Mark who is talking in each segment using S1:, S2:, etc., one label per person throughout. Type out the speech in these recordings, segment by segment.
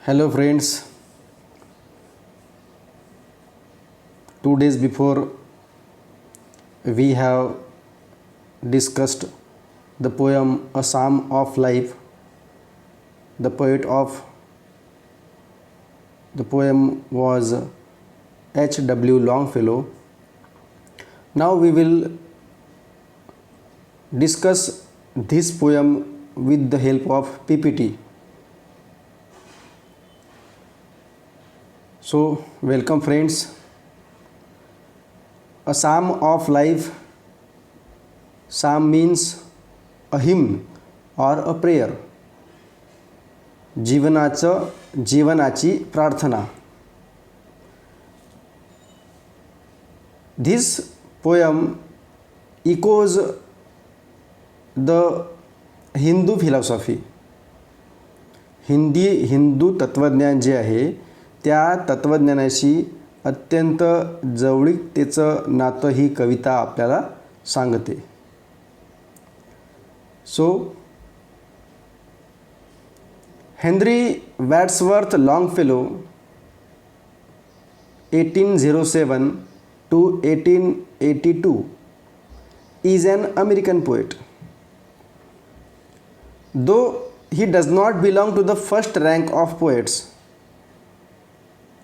S1: Hello friends, 2 days before we have discussed the poem A Psalm of Life. The poet of the poem was H.W. Longfellow. Now we will discuss this poem with the help of PPT. So welcome friends. A Psalm of Life. Psalm means a hymn or a prayer. जीवनाची प्रार्थना. This poem echoes the Hindu philosophy. Hindu तत्वज्ञान जे आहे त्या तत्वज्ञानाशी अत्यंत जवळीकतेचं नातं ही कविता आपल्याला सांगते. So Henry Wadsworth Longfellow 1807 to 1882 is an American poet. Though he does not belong to the first rank of poets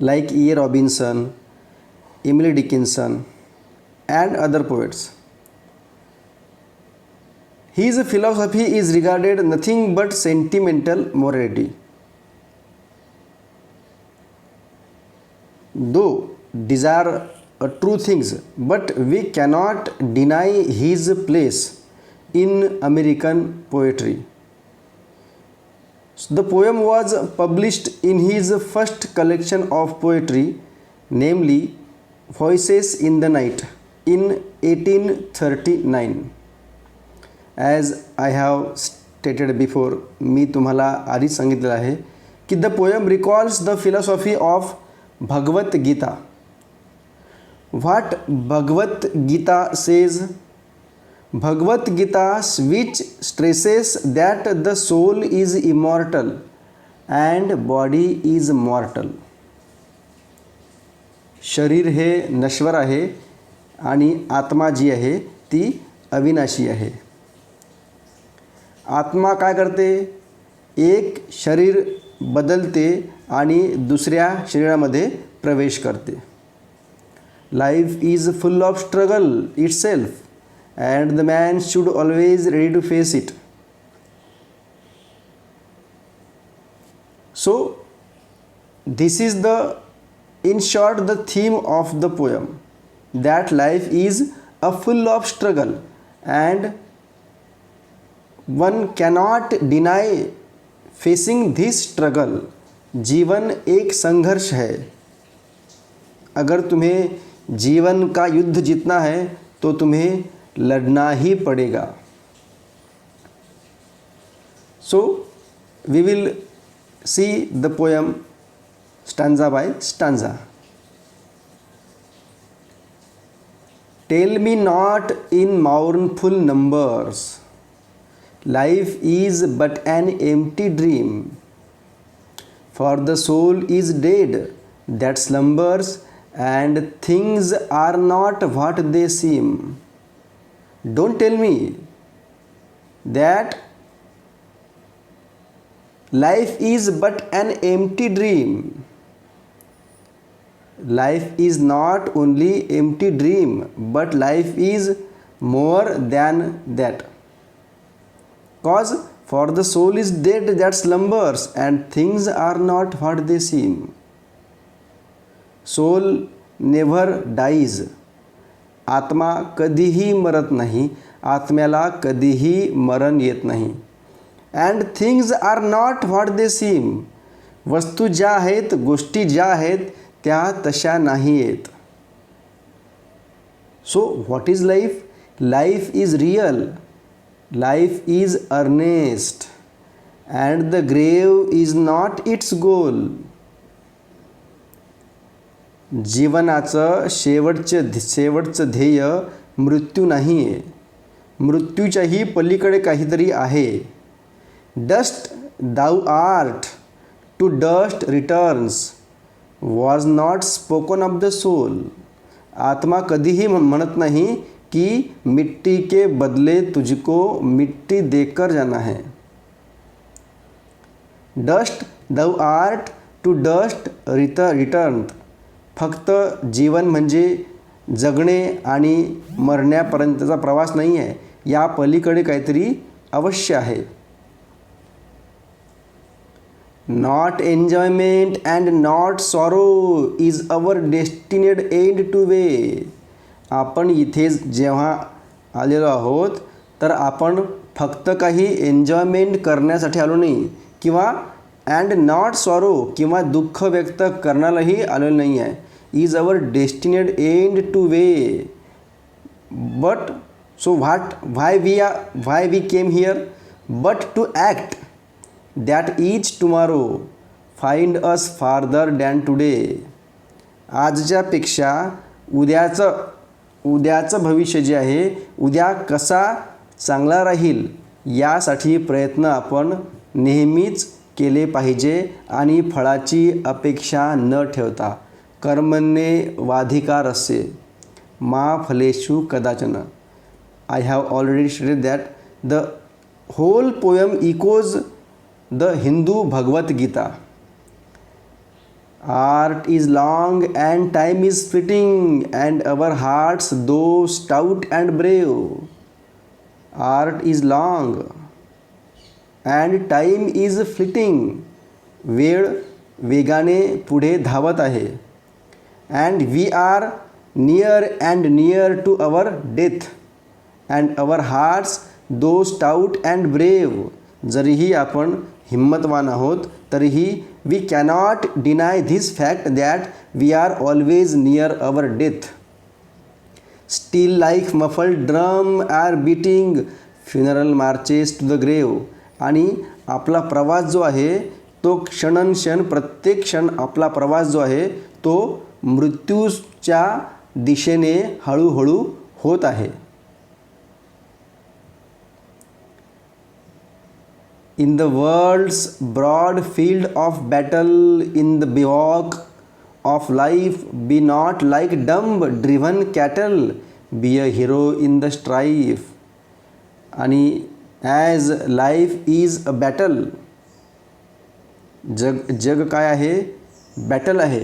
S1: like E. Robinson, Emily Dickinson, and other poets, his philosophy is regarded nothing but sentimental morality. Though these are true things, but we cannot deny his place in American poetry. The poem was published in his first collection of poetry, namely Voices in the Night, in 1839. As I have stated before, मी तुम्हाला आधीच सांगितलं आहे की the poem recalls the philosophy of Bhagavad Gita. What Bhagavad Gita says? Bhagavad Gita which stresses that the soul is immortal and body is mortal. शरीर हे नश्वर आहे आणि आत्मा जी आहे ती अविनाशी आहे. आत्मा काय करते? एक शरीर बदलते आणि दुसऱ्या शरीरामध्ये प्रवेश करते. Life is full of struggle itself and the man should always ready to face it. So this is in short the theme of the poem, that life is a full of struggle and one cannot deny facing this struggle. जीवन एक संघर्ष है. अगर तुम्हें जीवन का युद्ध जीतना है तो तुम्हें लड़ना ही पड़ेगा. So we will see the poem stanza by stanza. Tell me not in mournful numbers, life is but an empty dream, for the soul is dead that slumbers and things are not what they seem. Don't tell me that life is but an empty dream. Life is not only empty dream, but life is more than that. Cause for the soul is dead that slumbers and things are not what they seem. Soul never dies. आत्मा कधीही मरत नाही. आत्म्याला कधीही मरण येत नाही. And things are not what they seem. वस्तू ज्या आहेत, गोष्टी ज्या आहेत त्या तशा नाही आहेत. So what is life? Life is real. Life is earnest and the grave is not its goal. जीवनाचं शेवटचं ध्येय मृत्यू नाही आहे. मृत्यूच्याही पलीकडे काहीतरी आहे. Dust thou art to dust returns was not spoken of the soul. आत्मा कधीही म्हणत नाही कि मिट्टी के बदले तुझको मिट्टी देकर जाना है. डस्ट दौ आर्ट टू डस्ट रिटर्न. फक्त जीवन म्हणजे जगणे आणि मरण्यापर्यंतचा प्रवास नाही आहे, या पलीकडे काहीतरी अवश्य आहे. Not enjoyment and not sorrow is our destined end to way. आपण इथे जेव्हा आलेलो आहोत तर आपण फक्त काही एन्जॉयमेंट करण्यासाठी आलो नाही किंवा अँड नॉट सॉरो किंवा दुःख व्यक्त करण्यालाही आलेलो नाही आहे. Is our destined end to way. But so why we came here but to act that is tomorrow find us farther than today. आजच्यापेक्षा उद्याचं भविष्य जे आहे, उद्या कसा चांगला राहील यासाठी प्रयत्न आपण नेहमीच केले पाहिजे आणि फळाची अपेक्षा न ठेवता. कर्मण्येवाधिकारस्य मा फलेषु कदाचन. I have already stated that the whole poem echoes the Hindu Bhagavad Gita. Art is long and time is fleeting and our hearts though stout and brave. Art is long and time is fleeting. वेळ वेगाने पुढे धावत आहे. And we are near and near to our death and our hearts though stout and brave. जरीही आपण हिम्मतवान आहोत तरीही we cannot deny this fact that we are always near our death. Still like muffled drum are beating funeral marches to the grave. आणि आपला प्रवास जो आहे तो क्षणनक्षण प्रत्येक क्षण आपला प्रवास जो आहे तो मृत्यूच्या दिशेने हळूहळू होत आहे. In the world's broad field of battle, in the bivouac of life, be not like dumb driven cattle, be a hero in the strife. आणि as life is a battle, जग काय आहे, बॅटल आहे.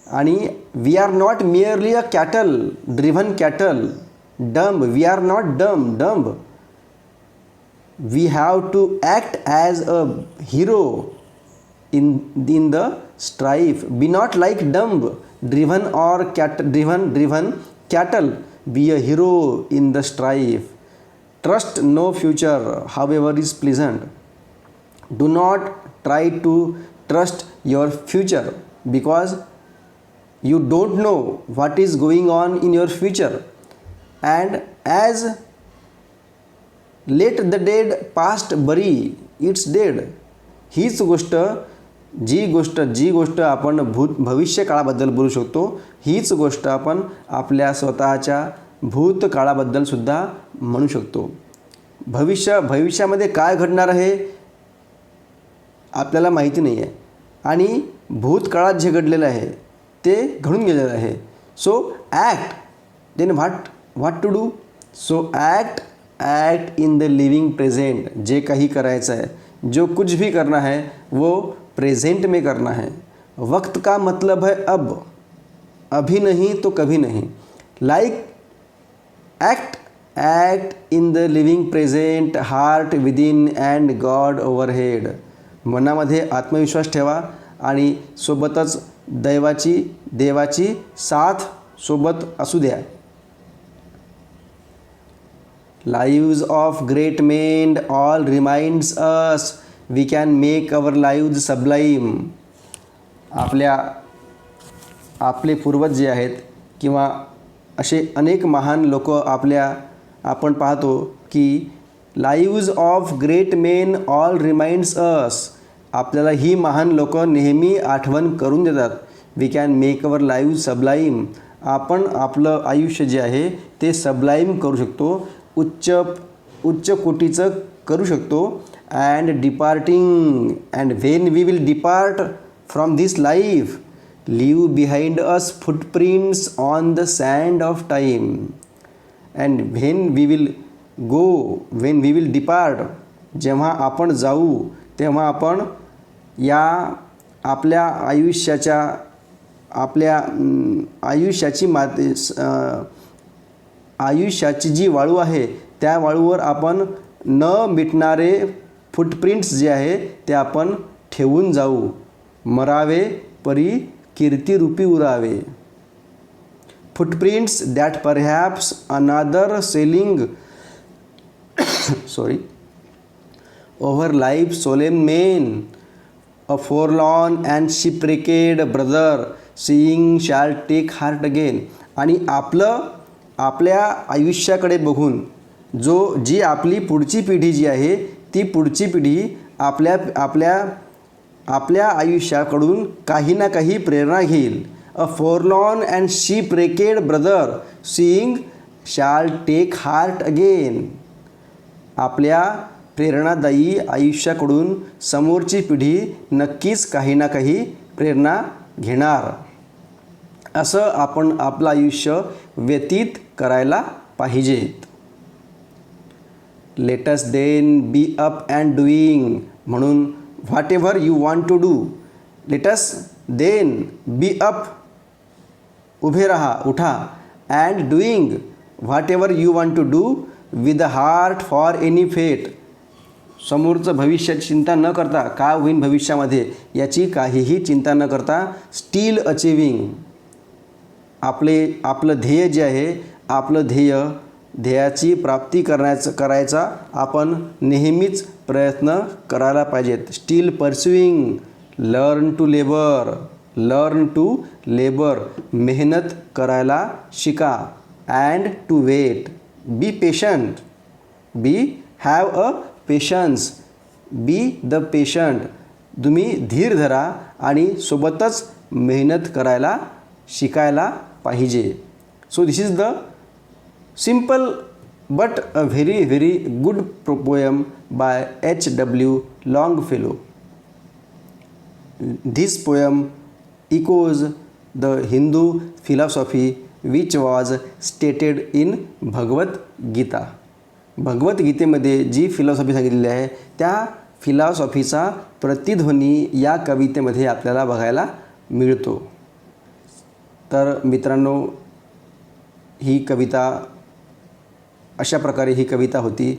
S1: आणि we are not merely a cattle, driven cattle, dumb, we are not dumb. We have to act as a hero in the strife. Be not like dumb driven cattle. Be a hero in the strife. Trust no future however is pleasant. Do not try to trust your future because you don't know what is going on in your future. And as let the dead past बरी it's dead. हीच गोष्ट जी गोष्ट आपण भविष्यकाळाबद्दल बोलू शकतो, हीच गोष्ट आपण आपल्या स्वतःच्या भूतकाळाबद्दल सुद्धा म्हणू शकतो. भविष्यामध्ये काय घडणार आहे आपल्याला माहिती नाही आहे आणि भूतकाळात जे घडलेलं आहे ते घडून गेलेलं आहे. So act then what to do. So act in the living present. जे काही करायचं है, जो कुछ भी करना है वो प्रेजेंट में करना है. वक्त का मतलब है अब, अभी नहीं तो कभी नहीं. Like act in the living present, heart within and God overhead. मनामध्ये आत्मविश्वास ठेवा आणि सोबतच देवाची साथ सोबत असू द्या. Lives of great men all reminds us we can make our lives sublime. आपले पूर्वज जे आहेत किंवा असे अनेक महान लोक आपण पाहतो की lives of great men all reminds us. आपल्याला ही महान लोक नेहमी आठवण करून देतात. We can make our live sublime. आपण आपलं आयुष्य जे आहे ते सबलाईम करू शकतो, उच्च कोटीचं करू शकतो. and departing, and when we will depart from this life, leave behind us footprints on the sand of time. And when we will go, when we will depart, जेव्हा आपण जाऊ तेव्हा आपण या आपल्या आयुष्याची जी वाळू आहे त्या वाळूवर आपण न मिटणारे फुटप्रिंट्स जे आहे ते आपण ठेवून जाऊ. मरावे परी कीर्तिरूपी उरावे. फुटप्रिंट्स दॅट परहॅप्स अनादर selling over life's solemn main, a forlorn and shipwrecked brother seeing shall take heart again. आणि आपल्या आयुष्याकडे बघून जी आपली पुढची पिढी जी आहे ती पुढची पिढी आपल्या आयुष्याकडून काही ना काही प्रेरणा घेईल. अ forlorn and shipwrecked brother seeing shall take heart again. आपल्या प्रेरणादायी आयुष्याकडून समोरची पिढी नक्कीच काही ना काही प्रेरणा घेणार. असं आपण आपलं आयुष्य व्यतीत करायला पाहिजेत. Let us then be up and doing. म्हणून whatever you want to do, let us then be up, उभे रहा, उठा, and doing whatever you want to do with a heart for any fate. समोरचं भविष्याची चिंता न करता, काय होईन भविष्यामध्ये याची काहीही चिंता न करता, स्टील अचिव्हिंग, आपलं ध्येय जे आहे, आपलं ध्येयाची प्राप्ती करायचा आपण नेहमीच प्रयत्न करायला पाहिजेत. Still pursuing, learn to labour, मेहनत करायला शिका. And to wait, be patient, have a patience, be the patient. तुम्ही धीर धरा आणि सोबतच मेहनत करायला शिकायला पाहिजे. So this is the simple but a very very good poem by H.W. Longfellow. This poem echoes the Hindu philosophy which was stated in Bhagavad Gita. भगवद्गीतेमध्ये जी फिलॉसॉफी सांगितलेली आहे त्या फिलॉसॉफीचा प्रतिध्वनी या कवितेमध्ये आपल्याला बघायला मिळतो. तर मित्रांनो, ही कविता अशा प्रकारे ही कविता होती.